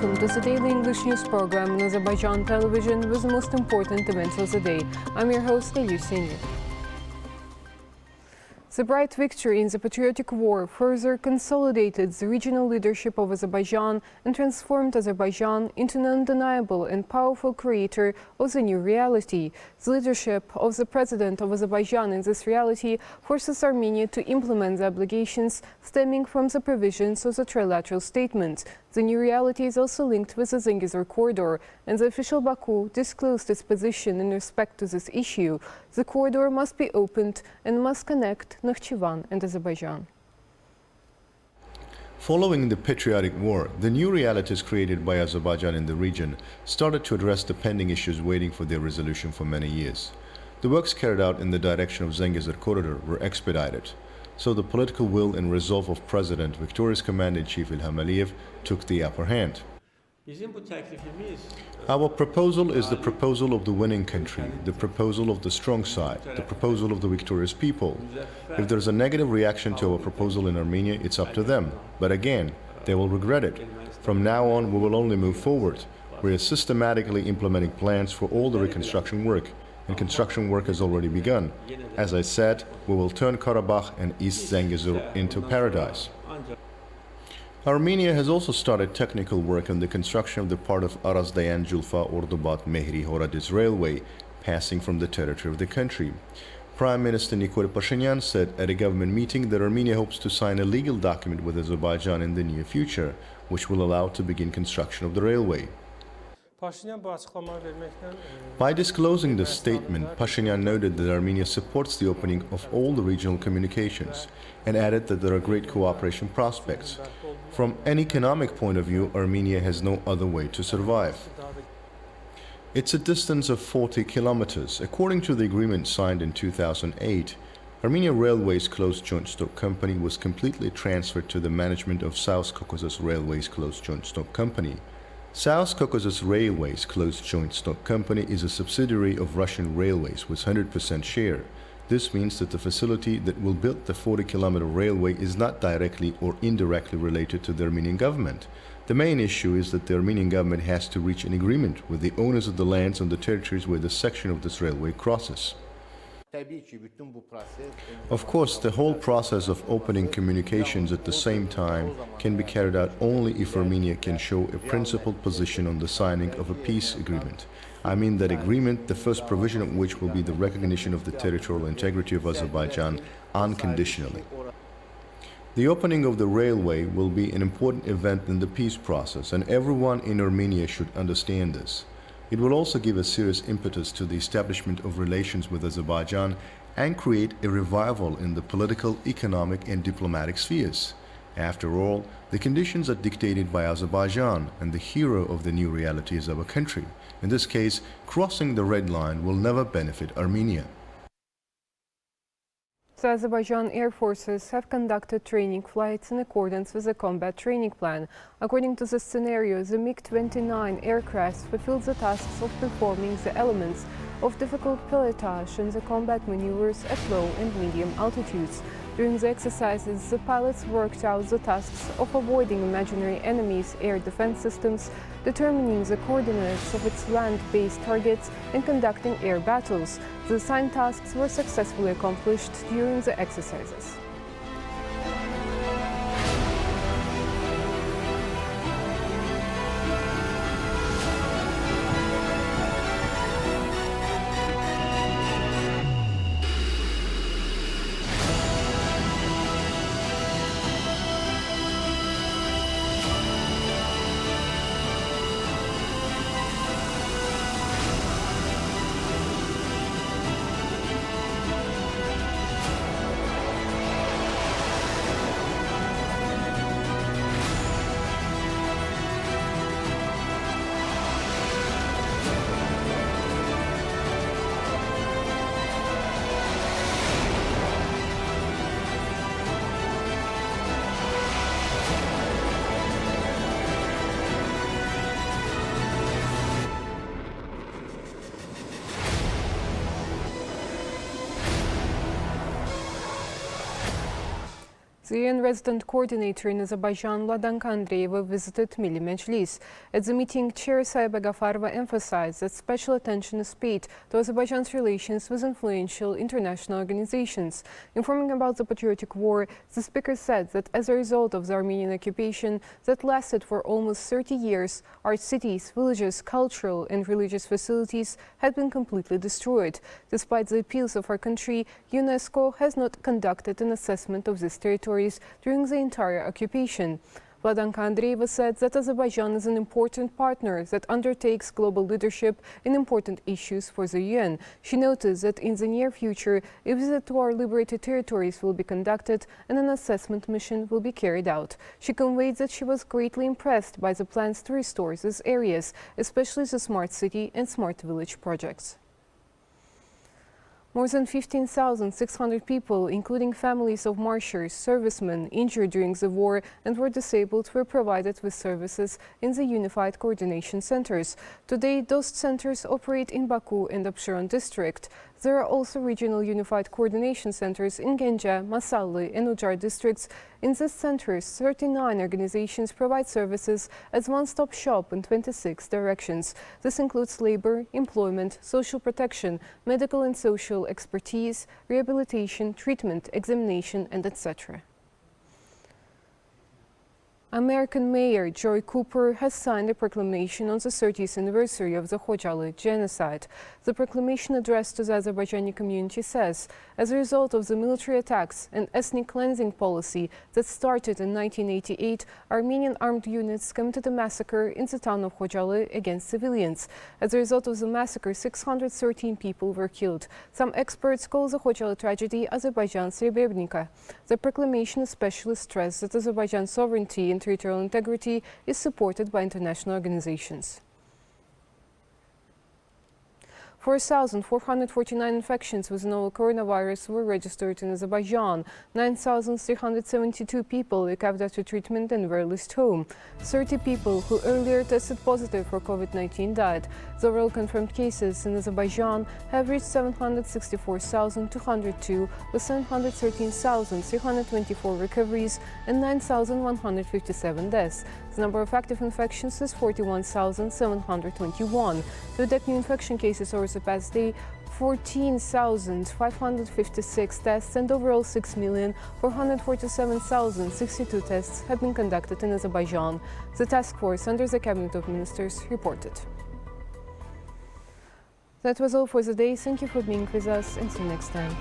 welcome to the daily English news program on Azərbaycan Televiziya with the most important events of the day. I'm your host, Elise. The bright victory in the patriotic war further consolidated the regional leadership of Azerbaijan and transformed Azerbaijan into an undeniable and powerful creator of the new reality. The leadership of the President of Azerbaijan in this reality forces Armenia to implement the obligations stemming from the provisions of the trilateral statement. The new reality is also linked with the Zengezur corridor, and the official Baku disclosed its position in respect to this issue. The corridor must be opened and must connect Nakhchivan and Azerbaijan. Following the patriotic war, the new realities created by Azerbaijan in the region started to address the pending issues waiting for their resolution for many years. The works carried out in the direction of Zengezur corridor were expedited. So the political will and resolve of President, Victorious Commander-in-Chief Ilham took the upper hand. Our proposal is the proposal of the winning country, the proposal of the strong side, the proposal of the victorious people. If there's a negative reaction to our proposal in Armenia, it's up to them. But again, they will regret it. From now on, we will only move forward. We are systematically implementing plans for all the reconstruction work, and construction work has already begun. As I said, we will turn Karabakh and East Zengezur into paradise. Armenia has also started technical work on the construction of the part of Araz-Dayan-Julfa-Ordubat-Mehri-Horadiz railway, passing from the territory of the country. Prime Minister Nikol Pashinyan said at a government meeting that Armenia hopes to sign a legal document with Azerbaijan in the near future, which will allow to begin construction of the railway. By disclosing the statement, Pashinyan noted that Armenia supports the opening of all the regional communications and added that there are great cooperation prospects. From an economic point of view, Armenia has no other way to survive. It's a distance of 40 kilometers. According to the agreement signed in 2008, Armenia Railways Closed Joint Stock Company was completely transferred to the management of South Caucasus Railways Closed Joint Stock Company. South Caucasus Railways Closed Joint Stock Company is a subsidiary of Russian Railways with 100% share. This means that the facility that will build the 40-kilometer railway is not directly or indirectly related to the Armenian government. The main issue is that the Armenian government has to reach an agreement with the owners of the lands on the territories where the section of this railway crosses. Of course, the whole process of opening communications at the same time can be carried out only if Armenia can show a principled position on the signing of a peace agreement. I mean that agreement, the first provision of which will be the recognition of the territorial integrity of Azerbaijan unconditionally. The opening of the railway will be an important event in the peace process, and everyone in Armenia should understand this. It will also give a serious impetus to the establishment of relations with Azerbaijan and create a revival in the political, economic, and diplomatic spheres. After all, the conditions are dictated by Azerbaijan, and the hero of the new reality is our country. In this case, crossing the red line will never benefit Armenia. The Azerbaijan Air Forces have conducted training flights in accordance with the combat training plan. According to the scenario, the MiG-29 aircraft fulfilled the tasks of performing the elements of difficult pilotage and the combat maneuvers at low and medium altitudes. During the exercises, the pilots worked out the tasks of avoiding imaginary enemies' air defense systems, determining the coordinates of its land-based targets, and conducting air battles. The assigned tasks were successfully accomplished during the exercises. The UN resident coordinator in Azerbaijan, Ladanka Andreeva, visited Milli Meclis. At the meeting, Chair Sayba Gafarova emphasized that special attention is paid to Azerbaijan's relations with influential international organizations. Informing about the patriotic war, the speaker said that as a result of the Armenian occupation that lasted for almost 30 years, our cities, villages, cultural and religious facilities had been completely destroyed. Despite the appeals of our country, UNESCO has not conducted an assessment of these territories during the entire occupation. Ladanka Andreeva said that Azerbaijan is an important partner that undertakes global leadership in important issues for the UN. She noted that in the near future, a visit to our liberated territories will be conducted and an assessment mission will be carried out. She conveyed that she was greatly impressed by the plans to restore these areas, especially the smart city and smart village projects. More than 15,600 people, including families of marchers, servicemen injured during the war and were disabled, were provided with services in the Unified Coordination Centers. Today, those centers operate in Baku and Absheron district. There are also regional unified coordination centers in Ganja, Masalli and Ujar districts. In these centers, 39 organizations provide services as one-stop shop in 26 directions. This includes labor, employment, social protection, medical and social expertise, rehabilitation, treatment, examination, and etc. American Mayor Joy Cooper has signed a proclamation on the 30th anniversary of the Khojaly genocide. The proclamation addressed to the Azerbaijani community says, as a result of the military attacks and ethnic cleansing policy that started in 1988, Armenian armed units committed a massacre in the town of Khojaly against civilians. As a result of the massacre, 613 people were killed. Some experts call the Khojaly tragedy Azerbaijan's Srebrenica. The proclamation especially stressed that Azerbaijan's sovereignty and territorial integrity is supported by international organizations. 4,449 infections with novel coronavirus were registered in Azerbaijan. 9,372 people recovered after treatment and were released home. 30 people who earlier tested positive for COVID-19 died. The overall confirmed cases in Azerbaijan have reached 764,202, with 713,324 recoveries and 9,157 deaths. The number of active infections is 41,721. To detect new infection cases over the past day, 14,556 tests and overall 6,447,062 tests have been conducted in Azerbaijan. The task force under the Cabinet of Ministers reported. That was all for the day. Thank you for being with us and see you next time.